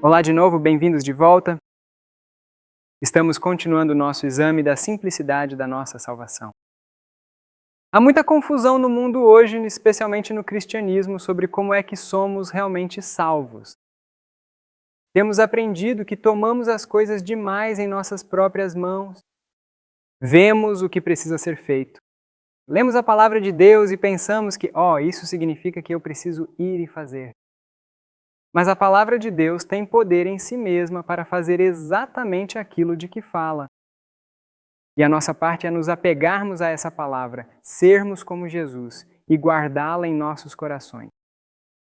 Olá de novo, bem-vindos de volta. Estamos continuando o nosso exame da simplicidade da nossa salvação. Há muita confusão no mundo hoje, especialmente no cristianismo, sobre como é que somos realmente salvos. Temos aprendido que tomamos as coisas demais em nossas próprias mãos. Vemos o que precisa ser feito. Lemos a palavra de Deus e pensamos que, isso significa que eu preciso ir e fazer. Mas a palavra de Deus tem poder em si mesma para fazer exatamente aquilo de que fala. E a nossa parte é nos apegarmos a essa palavra, sermos como Jesus e guardá-la em nossos corações.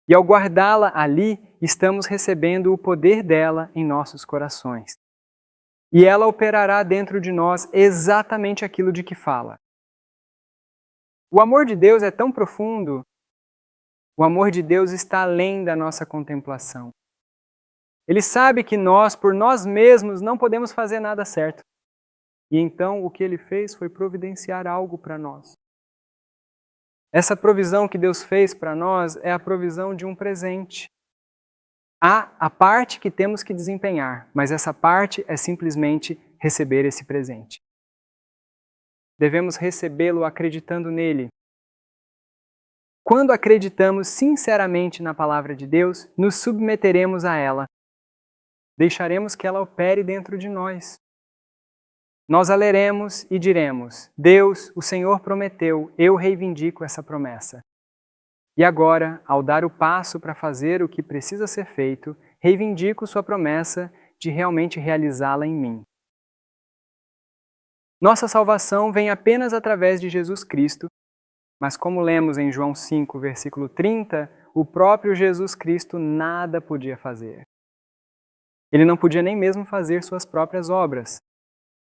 E ao guardá-la ali, estamos recebendo o poder dela em nossos corações. E ela operará dentro de nós exatamente aquilo de que fala. O amor de Deus é tão profundo. O amor de Deus está além da nossa contemplação. Ele sabe que nós, por nós mesmos, não podemos fazer nada certo. E então o que Ele fez foi providenciar algo para nós. Essa provisão que Deus fez para nós é a provisão de um presente. Há a parte que temos que desempenhar, mas essa parte é simplesmente receber esse presente. Devemos recebê-lo acreditando nele. Quando acreditamos sinceramente na palavra de Deus, nos submeteremos a ela. Deixaremos que ela opere dentro de nós. Nós a leremos e diremos: Deus, o Senhor prometeu, eu reivindico essa promessa. E agora, ao dar o passo para fazer o que precisa ser feito, reivindico sua promessa de realmente realizá-la em mim. Nossa salvação vem apenas através de Jesus Cristo, mas como lemos em João 5, versículo 30, o próprio Jesus Cristo nada podia fazer. Ele não podia nem mesmo fazer suas próprias obras.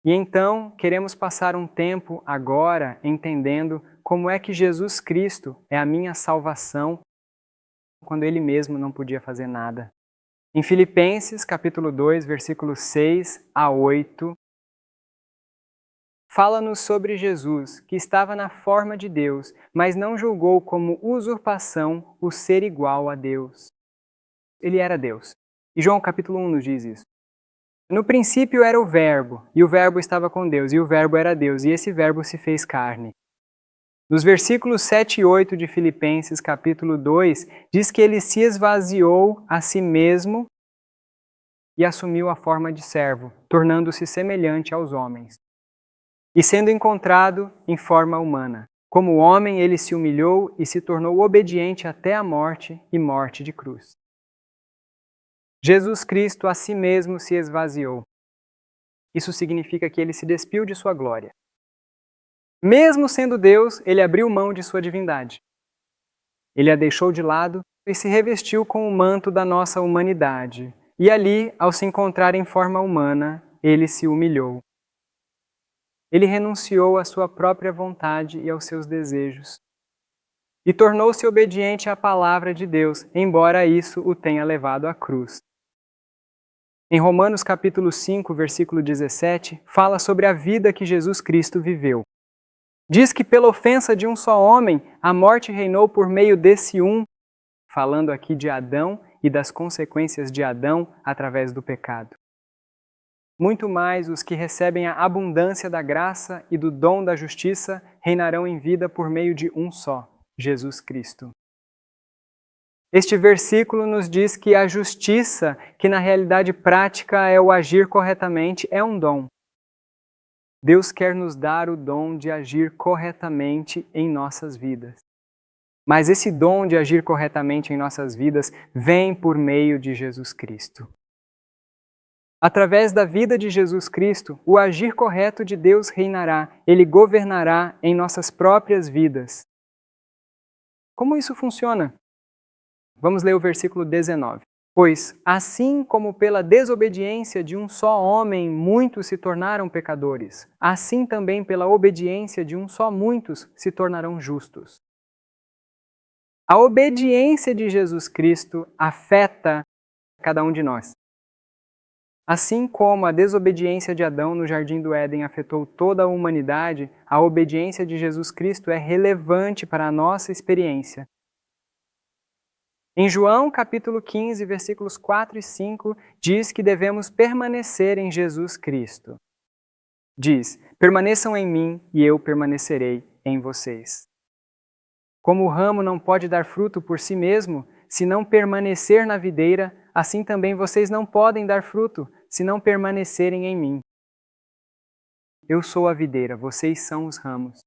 E então, queremos passar um tempo agora entendendo como é que Jesus Cristo é a minha salvação quando Ele mesmo não podia fazer nada. Em Filipenses, capítulo 2, versículos 6 a 8, fala-nos sobre Jesus, que estava na forma de Deus, mas não julgou como usurpação o ser igual a Deus. Ele era Deus. E João capítulo 1 nos diz isso. No princípio era o Verbo, e o Verbo estava com Deus, e o Verbo era Deus, e esse Verbo se fez carne. Nos versículos 7 e 8 de Filipenses, capítulo 2, diz que ele se esvaziou a si mesmo e assumiu a forma de servo, tornando-se semelhante aos homens. E sendo encontrado em forma humana. Como homem, ele se humilhou e se tornou obediente até a morte e morte de cruz. Jesus Cristo a si mesmo se esvaziou. Isso significa que ele se despiu de sua glória. Mesmo sendo Deus, ele abriu mão de sua divindade. Ele a deixou de lado e se revestiu com o manto da nossa humanidade. E ali, ao se encontrar em forma humana, ele se humilhou. Ele renunciou à sua própria vontade e aos seus desejos. E tornou-se obediente à palavra de Deus, embora isso o tenha levado à cruz. Em Romanos capítulo 5, versículo 17, fala sobre a vida que Jesus Cristo viveu. Diz que pela ofensa de um só homem, a morte reinou por meio desse um, falando aqui de Adão e das consequências de Adão através do pecado. Muito mais os que recebem a abundância da graça e do dom da justiça reinarão em vida por meio de um só, Jesus Cristo. Este versículo nos diz que a justiça, que na realidade prática é o agir corretamente, é um dom. Deus quer nos dar o dom de agir corretamente em nossas vidas. Mas esse dom de agir corretamente em nossas vidas vem por meio de Jesus Cristo. Através da vida de Jesus Cristo, o agir correto de Deus reinará, Ele governará em nossas próprias vidas. Como isso funciona? Vamos ler o versículo 19. Pois, assim como pela desobediência de um só homem muitos se tornaram pecadores, assim também pela obediência de um só muitos se tornarão justos. A obediência de Jesus Cristo afeta cada um de nós. Assim como a desobediência de Adão no Jardim do Éden afetou toda a humanidade, a obediência de Jesus Cristo é relevante para a nossa experiência. Em João, capítulo 15, versículos 4 e 5, diz que devemos permanecer em Jesus Cristo. Diz: permaneçam em mim e eu permanecerei em vocês. Como o ramo não pode dar fruto por si mesmo, se não permanecer na videira, assim também vocês não podem dar fruto, se não permanecerem em mim. Eu sou a videira, vocês são os ramos.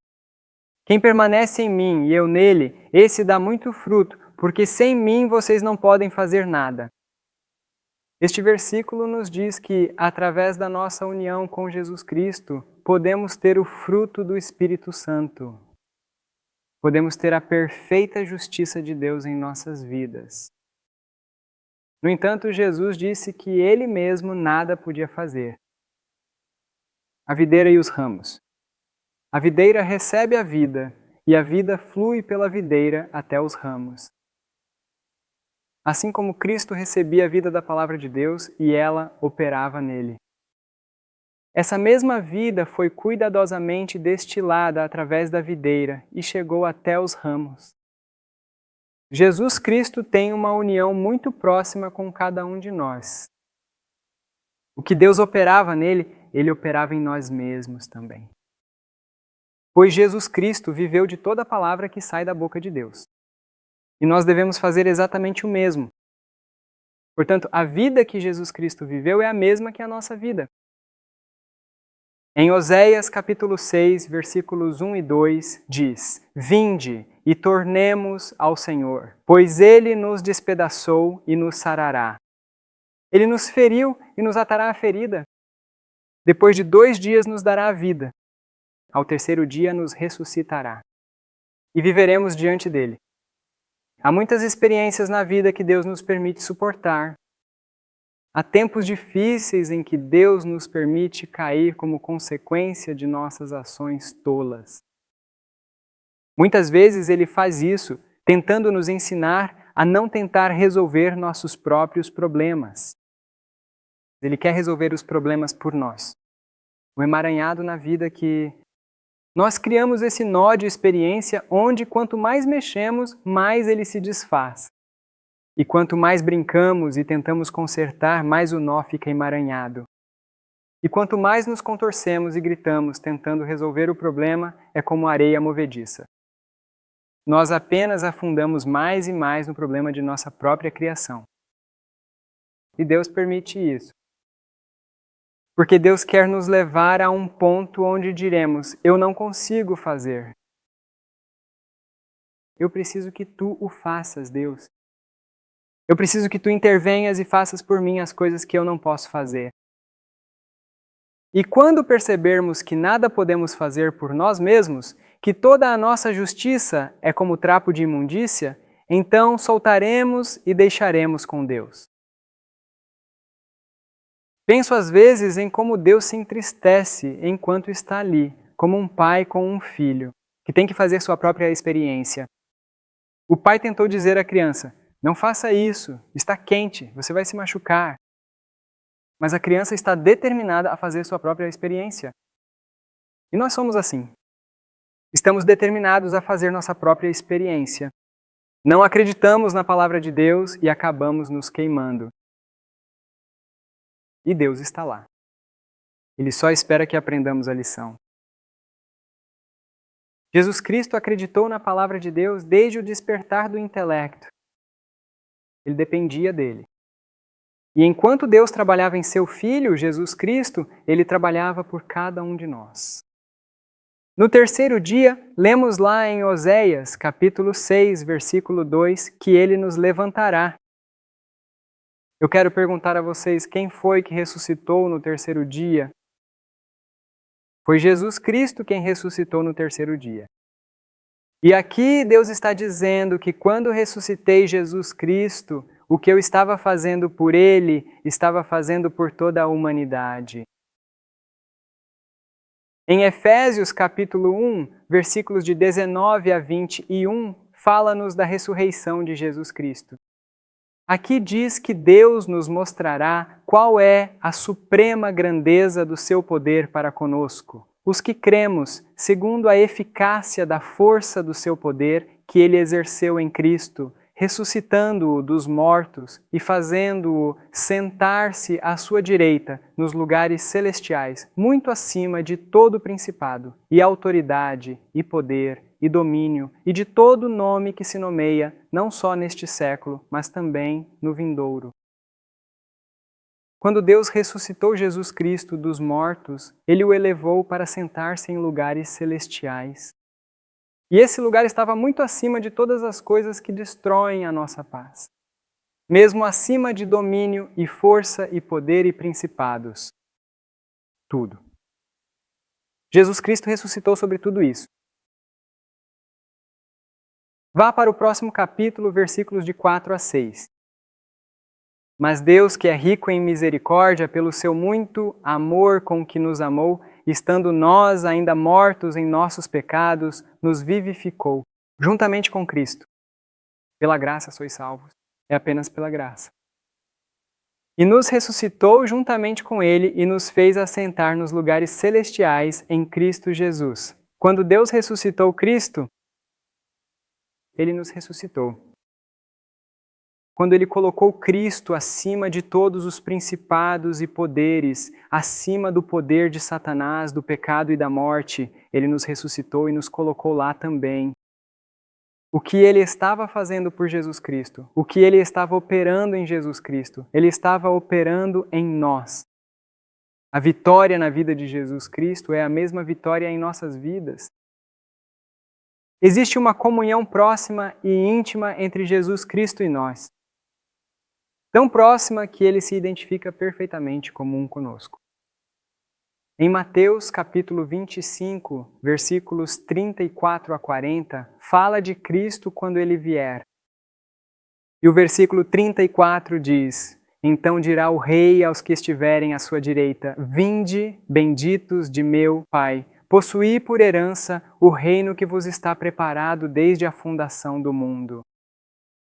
Quem permanece em mim e eu nele, esse dá muito fruto, porque sem mim vocês não podem fazer nada. Este versículo nos diz que, através da nossa união com Jesus Cristo, podemos ter o fruto do Espírito Santo. Podemos ter a perfeita justiça de Deus em nossas vidas. No entanto, Jesus disse que Ele mesmo nada podia fazer. A videira e os ramos. A videira recebe a vida, e a vida flui pela videira até os ramos. Assim como Cristo recebia a vida da palavra de Deus e ela operava nele. Essa mesma vida foi cuidadosamente destilada através da videira e chegou até os ramos. Jesus Cristo tem uma união muito próxima com cada um de nós. O que Deus operava nele, Ele operava em nós mesmos também. Pois Jesus Cristo viveu de toda a palavra que sai da boca de Deus. E nós devemos fazer exatamente o mesmo. Portanto, a vida que Jesus Cristo viveu é a mesma que a nossa vida. Em Oséias capítulo 6, versículos 1 e 2, diz: vinde e tornemos ao Senhor, pois Ele nos despedaçou e nos sarará. Ele nos feriu e nos atará a ferida. Depois de 2 dias nos dará a vida. Ao terceiro dia nos ressuscitará. E viveremos diante dele. Há muitas experiências na vida que Deus nos permite suportar. Há tempos difíceis em que Deus nos permite cair como consequência de nossas ações tolas. Muitas vezes Ele faz isso, tentando nos ensinar a não tentar resolver nossos próprios problemas. Ele quer resolver os problemas por nós. O emaranhado na vida que nós criamos esse nó de experiência onde quanto mais mexemos, mais ele se desfaz. E quanto mais brincamos e tentamos consertar, mais o nó fica emaranhado. E quanto mais nos contorcemos e gritamos tentando resolver o problema, é como areia movediça. Nós apenas afundamos mais e mais no problema de nossa própria criação. E Deus permite isso. Porque Deus quer nos levar a um ponto onde diremos: eu não consigo fazer. Eu preciso que tu o faças, Deus. Eu preciso que tu intervenhas e faças por mim as coisas que eu não posso fazer. E quando percebermos que nada podemos fazer por nós mesmos, que toda a nossa justiça é como trapo de imundícia, então soltaremos e deixaremos com Deus. Penso às vezes em como Deus se entristece enquanto está ali, como um pai com um filho, que tem que fazer sua própria experiência. O pai tentou dizer à criança: não faça isso, está quente, você vai se machucar. Mas a criança está determinada a fazer sua própria experiência. E nós somos assim. Estamos determinados a fazer nossa própria experiência. Não acreditamos na palavra de Deus e acabamos nos queimando. E Deus está lá. Ele só espera que aprendamos a lição. Jesus Cristo acreditou na palavra de Deus desde o despertar do intelecto. Ele dependia dele. E enquanto Deus trabalhava em seu Filho, Jesus Cristo, Ele trabalhava por cada um de nós. No terceiro dia, lemos lá em Oséias, capítulo 6, versículo 2, que Ele nos levantará. Eu quero perguntar a vocês, quem foi que ressuscitou no terceiro dia? Foi Jesus Cristo quem ressuscitou no terceiro dia. E aqui Deus está dizendo que quando ressuscitei Jesus Cristo, o que eu estava fazendo por Ele, estava fazendo por toda a humanidade. Em Efésios capítulo 1, versículos de 19 a 21, fala-nos da ressurreição de Jesus Cristo. Aqui diz que Deus nos mostrará qual é a suprema grandeza do seu poder para conosco, os que cremos, segundo a eficácia da força do seu poder que Ele exerceu em Cristo, ressuscitando-o dos mortos e fazendo-o sentar-se à sua direita nos lugares celestiais, muito acima de todo principado, e autoridade, e poder, e domínio, e de todo nome que se nomeia, não só neste século, mas também no vindouro. Quando Deus ressuscitou Jesus Cristo dos mortos, Ele o elevou para sentar-se em lugares celestiais. E esse lugar estava muito acima de todas as coisas que destroem a nossa paz. Mesmo acima de domínio e força e poder e principados. Tudo. Jesus Cristo ressuscitou sobre tudo isso. Vá para o próximo capítulo, versículos de 4 a 6. Mas Deus, que é rico em misericórdia, pelo seu muito amor com que nos amou, estando nós ainda mortos em nossos pecados, nos vivificou, juntamente com Cristo. Pela graça sois salvos. É apenas pela graça. E nos ressuscitou juntamente com Ele e nos fez assentar nos lugares celestiais em Cristo Jesus. Quando Deus ressuscitou Cristo, Ele nos ressuscitou. Quando Ele colocou Cristo acima de todos os principados e poderes, acima do poder de Satanás, do pecado e da morte, Ele nos ressuscitou e nos colocou lá também. O que Ele estava fazendo por Jesus Cristo, o que Ele estava operando em Jesus Cristo, Ele estava operando em nós. A vitória na vida de Jesus Cristo é a mesma vitória em nossas vidas. Existe uma comunhão próxima e íntima entre Jesus Cristo e nós. Tão próxima que Ele se identifica perfeitamente como um conosco. Em Mateus capítulo 25, versículos 34 a 40, fala de Cristo quando Ele vier. E o versículo 34 diz: Então dirá o Rei aos que estiverem à sua direita: Vinde, benditos de meu Pai, possuí por herança o reino que vos está preparado desde a fundação do mundo.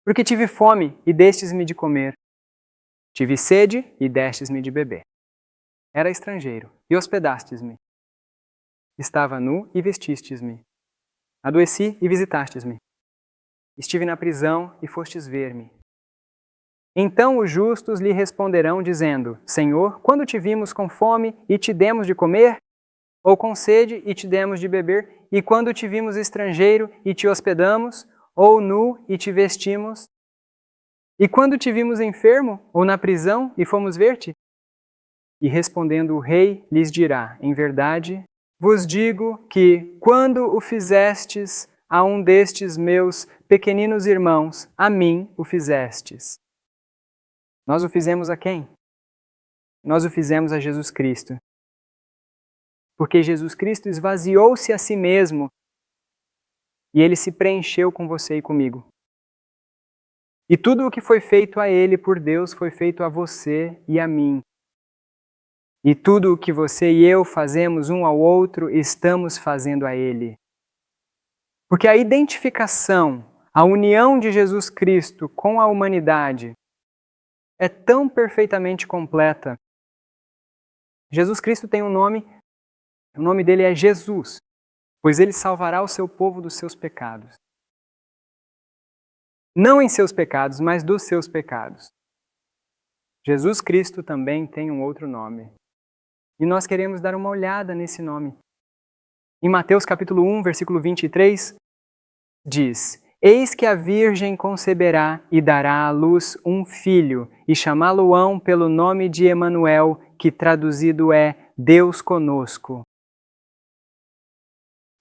Porque tive fome e destes-me de comer. Tive sede e destes-me de beber. Era estrangeiro e hospedastes-me. Estava nu e vestistes-me. Adoeci e visitastes-me. Estive na prisão e fostes ver-me. Então os justos lhe responderão, dizendo: Senhor, quando te vimos com fome e te demos de comer? Ou com sede e te demos de beber? E quando te vimos estrangeiro e te hospedamos? Ou nu e te vestimos? E quando te vimos enfermo ou na prisão e fomos ver-te? E respondendo o rei, lhes dirá: Em verdade, vos digo que, quando o fizestes a um destes meus pequeninos irmãos, a mim o fizestes. Nós o fizemos a quem? Nós o fizemos a Jesus Cristo. Porque Jesus Cristo esvaziou-se a si mesmo e Ele se preencheu com você e comigo. E tudo o que foi feito a Ele por Deus foi feito a você e a mim. E tudo o que você e eu fazemos um ao outro, estamos fazendo a Ele. Porque a identificação, a união de Jesus Cristo com a humanidade é tão perfeitamente completa. Jesus Cristo tem um nome, o nome dele é Jesus, pois Ele salvará o seu povo dos seus pecados. Não em seus pecados, mas dos seus pecados. Jesus Cristo também tem um outro nome. E nós queremos dar uma olhada nesse nome. Em Mateus capítulo 1, versículo 23, diz: Eis que a Virgem conceberá e dará à luz um filho, e chamá-lo-ão pelo nome de Emanuel, que traduzido é Deus conosco.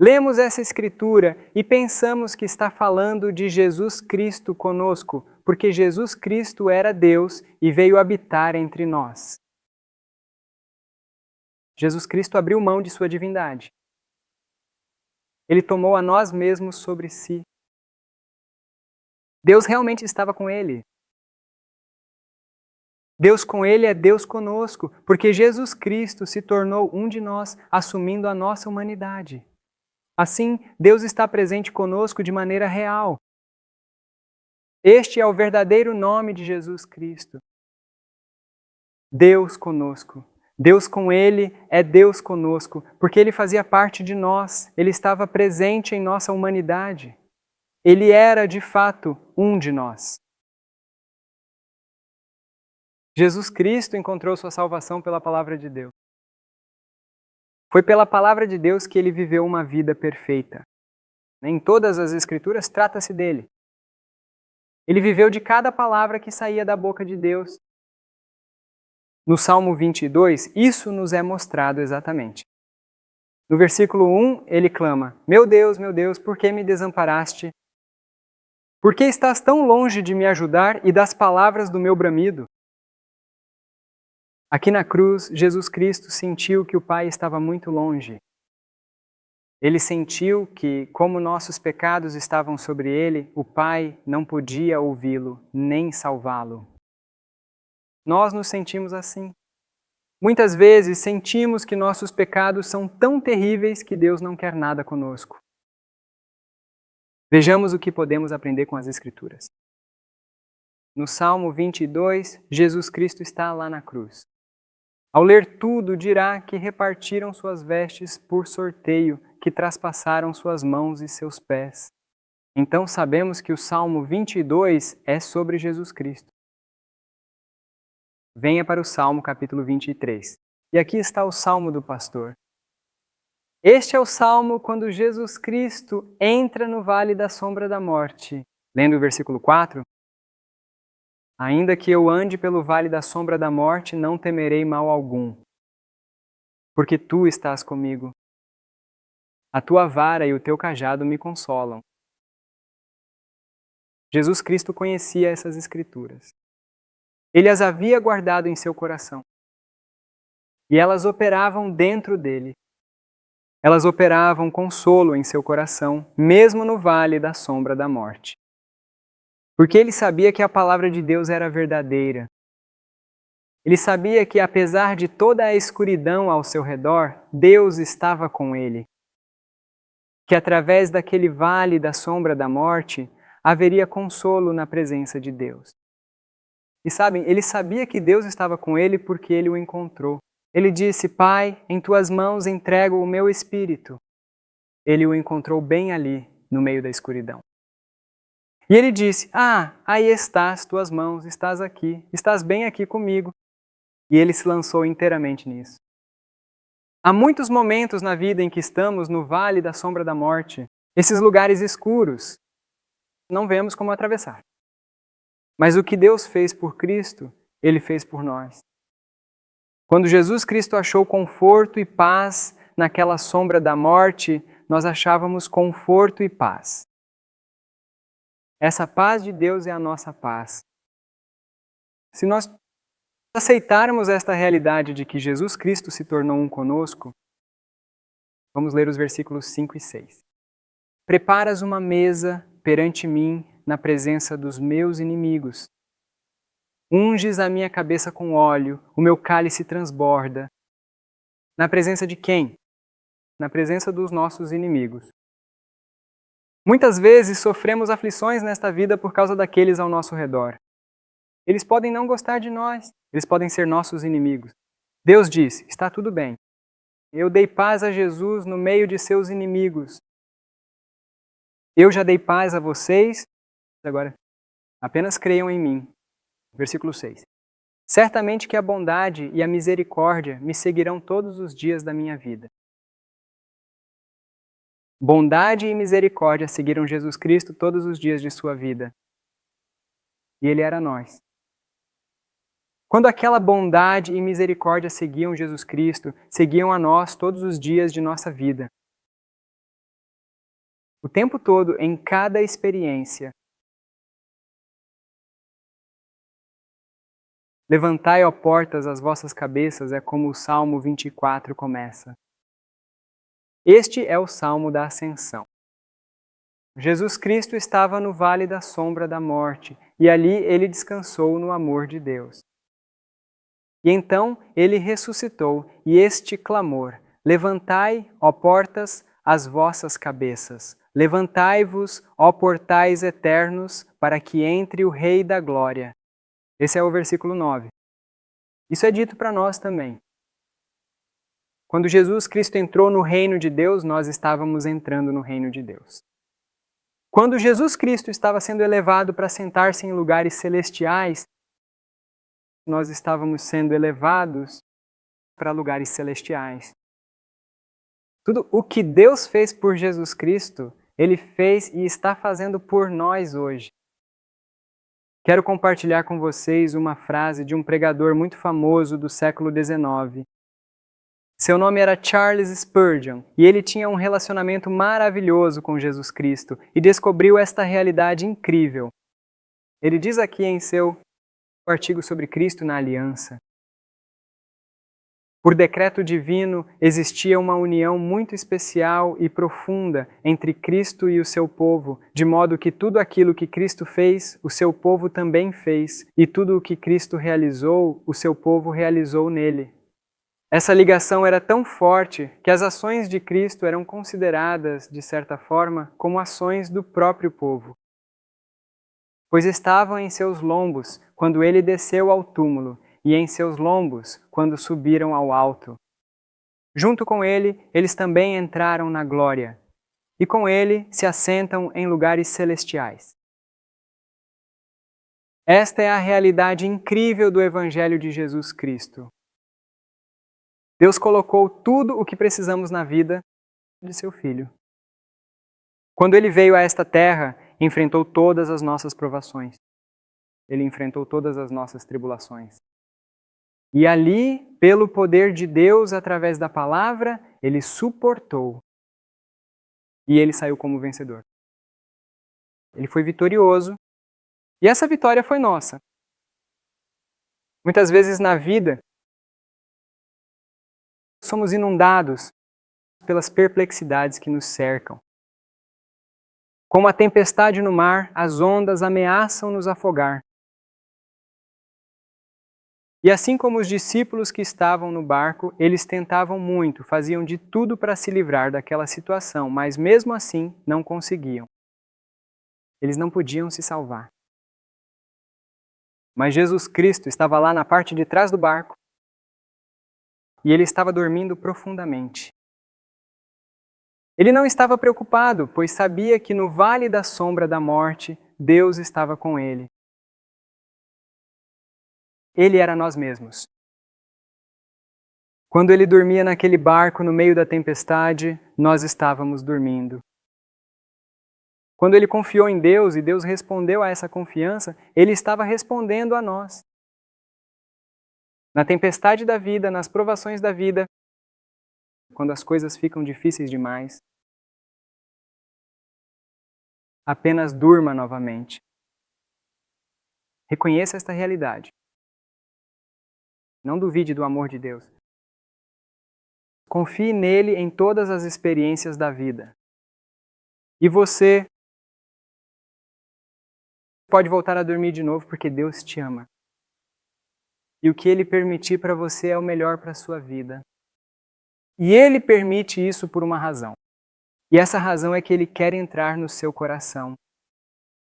Lemos essa escritura e pensamos que está falando de Jesus Cristo conosco, porque Jesus Cristo era Deus e veio habitar entre nós. Jesus Cristo abriu mão de sua divindade. Ele tomou a nós mesmos sobre si. Deus realmente estava com ele. Deus com ele é Deus conosco, porque Jesus Cristo se tornou um de nós, assumindo a nossa humanidade. Assim, Deus está presente conosco de maneira real. Este é o verdadeiro nome de Jesus Cristo. Deus conosco. Deus com Ele é Deus conosco, porque Ele fazia parte de nós, Ele estava presente em nossa humanidade. Ele era, de fato, um de nós. Jesus Cristo encontrou sua salvação pela palavra de Deus. Foi pela palavra de Deus que ele viveu uma vida perfeita. Em todas as Escrituras trata-se dele. Ele viveu de cada palavra que saía da boca de Deus. No Salmo 22, isso nos é mostrado exatamente. No versículo 1, ele clama: meu Deus, por que me desamparaste? Por que estás tão longe de me ajudar e das palavras do meu bramido? Aqui na cruz, Jesus Cristo sentiu que o Pai estava muito longe. Ele sentiu que, como nossos pecados estavam sobre ele, o Pai não podia ouvi-lo, nem salvá-lo. Nós nos sentimos assim. Muitas vezes sentimos que nossos pecados são tão terríveis que Deus não quer nada conosco. Vejamos o que podemos aprender com as Escrituras. No Salmo 22, Jesus Cristo está lá na cruz. Ao ler tudo, dirá que repartiram suas vestes por sorteio, que traspassaram suas mãos e seus pés. Então sabemos que o Salmo 22 é sobre Jesus Cristo. Venha para o Salmo capítulo 23. E aqui está o Salmo do pastor. Este é o Salmo quando Jesus Cristo entra no vale da sombra da morte. Lendo o versículo 4. Ainda que eu ande pelo vale da sombra da morte, não temerei mal algum, porque tu estás comigo. A tua vara e o teu cajado me consolam. Jesus Cristo conhecia essas Escrituras. Ele as havia guardado em seu coração. E elas operavam dentro dele. Elas operavam consolo em seu coração, mesmo no vale da sombra da morte. Porque ele sabia que a palavra de Deus era verdadeira. Ele sabia que, apesar de toda a escuridão ao seu redor, Deus estava com ele. Que através daquele vale da sombra da morte, haveria consolo na presença de Deus. E sabem, ele sabia que Deus estava com ele porque ele o encontrou. Ele disse: Pai, em tuas mãos entrego o meu espírito. Ele o encontrou bem ali, no meio da escuridão. E ele disse: aí estás, tuas mãos, estás aqui, estás bem aqui comigo. E ele se lançou inteiramente nisso. Há muitos momentos na vida em que estamos no vale da sombra da morte, esses lugares escuros, não vemos como atravessar. Mas o que Deus fez por Cristo, Ele fez por nós. Quando Jesus Cristo achou conforto e paz naquela sombra da morte, nós achávamos conforto e paz. Essa paz de Deus é a nossa paz. Se nós aceitarmos esta realidade de que Jesus Cristo se tornou um conosco, vamos ler os versículos 5 e 6. Preparas uma mesa perante mim na presença dos meus inimigos. Unges a minha cabeça com óleo, o meu cálice transborda. Na presença de quem? Na presença dos nossos inimigos. Muitas vezes sofremos aflições nesta vida por causa daqueles ao nosso redor. Eles podem não gostar de nós, eles podem ser nossos inimigos. Deus diz: está tudo bem. Eu dei paz a Jesus no meio de seus inimigos. Eu já dei paz a vocês, agora apenas creiam em mim. Versículo 6. Certamente que a bondade e a misericórdia me seguirão todos os dias da minha vida. Bondade e misericórdia seguiram Jesus Cristo todos os dias de sua vida. E Ele era nós. Quando aquela bondade e misericórdia seguiam Jesus Cristo, seguiam a nós todos os dias de nossa vida. O tempo todo, em cada experiência. Levantai, ó portas, as vossas cabeças, é como o Salmo 24 começa. Este é o Salmo da Ascensão. Jesus Cristo estava no vale da sombra da morte, e ali ele descansou no amor de Deus. E então ele ressuscitou, e este clamor: levantai, ó portas, as vossas cabeças. Levantai-vos, ó portais eternos, para que entre o Rei da Glória. Esse é o versículo 9. Isso é dito para nós também. Quando Jesus Cristo entrou no reino de Deus, nós estávamos entrando no reino de Deus. Quando Jesus Cristo estava sendo elevado para sentar-se em lugares celestiais, nós estávamos sendo elevados para lugares celestiais. Tudo o que Deus fez por Jesus Cristo, Ele fez e está fazendo por nós hoje. Quero compartilhar com vocês uma frase de um pregador muito famoso do século XIX. Seu nome era Charles Spurgeon e ele tinha um relacionamento maravilhoso com Jesus Cristo e descobriu esta realidade incrível. Ele diz aqui em seu artigo sobre Cristo na Aliança: por decreto divino, existia uma união muito especial e profunda entre Cristo e o seu povo, de modo que tudo aquilo que Cristo fez, o seu povo também fez, e tudo o que Cristo realizou, o seu povo realizou nele. Essa ligação era tão forte que as ações de Cristo eram consideradas, de certa forma, como ações do próprio povo, pois estavam em seus lombos quando ele desceu ao túmulo, e em seus lombos quando subiram ao alto. Junto com ele, eles também entraram na glória, e com ele se assentam em lugares celestiais. Esta é a realidade incrível do Evangelho de Jesus Cristo. Deus colocou tudo o que precisamos na vida de seu Filho. Quando ele veio a esta terra, enfrentou todas as nossas provações. Ele enfrentou todas as nossas tribulações. E ali, pelo poder de Deus, através da palavra, ele suportou. E ele saiu como vencedor. Ele foi vitorioso. E essa vitória foi nossa. Muitas vezes na vida, somos inundados pelas perplexidades que nos cercam. Como a tempestade no mar, as ondas ameaçam nos afogar. E assim como os discípulos que estavam no barco, eles tentavam muito, faziam de tudo para se livrar daquela situação, mas mesmo assim não conseguiam. Eles não podiam se salvar. Mas Jesus Cristo estava lá na parte de trás do barco e ele estava dormindo profundamente. Ele não estava preocupado, pois sabia que no vale da sombra da morte, Deus estava com ele. Ele era nós mesmos. Quando ele dormia naquele barco no meio da tempestade, nós estávamos dormindo. Quando ele confiou em Deus e Deus respondeu a essa confiança, ele estava respondendo a nós. Na tempestade da vida, nas provações da vida, quando as coisas ficam difíceis demais, apenas durma novamente. Reconheça esta realidade. Não duvide do amor de Deus. Confie nele em todas as experiências da vida. E você pode voltar a dormir de novo porque Deus te ama. E o que Ele permitir para você é o melhor para a sua vida. E Ele permite isso por uma razão. E essa razão é que Ele quer entrar no seu coração.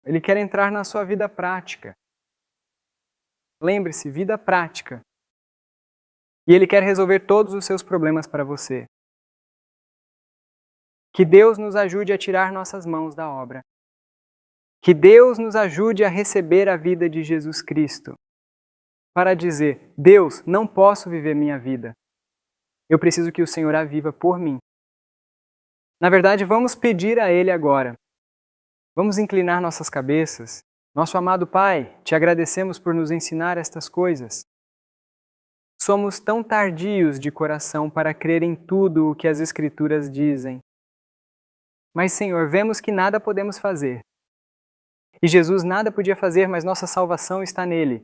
Ele quer entrar na sua vida prática. Lembre-se, vida prática. E Ele quer resolver todos os seus problemas para você. Que Deus nos ajude a tirar nossas mãos da obra. Que Deus nos ajude a receber a vida de Jesus Cristo. Para dizer, Deus, não posso viver minha vida. Eu preciso que o Senhor a viva por mim. Na verdade, vamos pedir a Ele agora. Vamos inclinar nossas cabeças. Nosso amado Pai, te agradecemos por nos ensinar estas coisas. Somos tão tardios de coração para crer em tudo o que as Escrituras dizem. Mas, Senhor, vemos que nada podemos fazer. E Jesus nada podia fazer, mas nossa salvação está nele.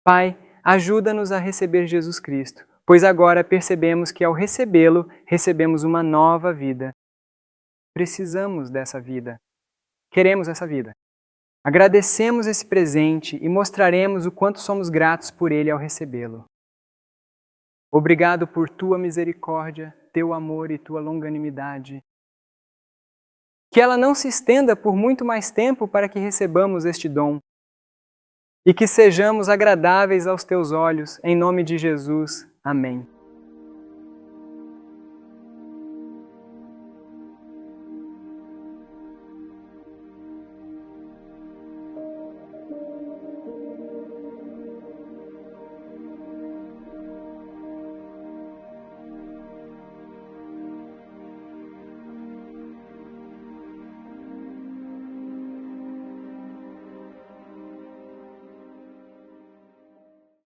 Pai, ajuda-nos a receber Jesus Cristo, pois agora percebemos que ao recebê-lo, recebemos uma nova vida. Precisamos dessa vida. Queremos essa vida. Agradecemos esse presente e mostraremos o quanto somos gratos por ele ao recebê-lo. Obrigado por tua misericórdia, teu amor e tua longanimidade. Que ela não se estenda por muito mais tempo para que recebamos este dom. E que sejamos agradáveis aos teus olhos, em nome de Jesus. Amém.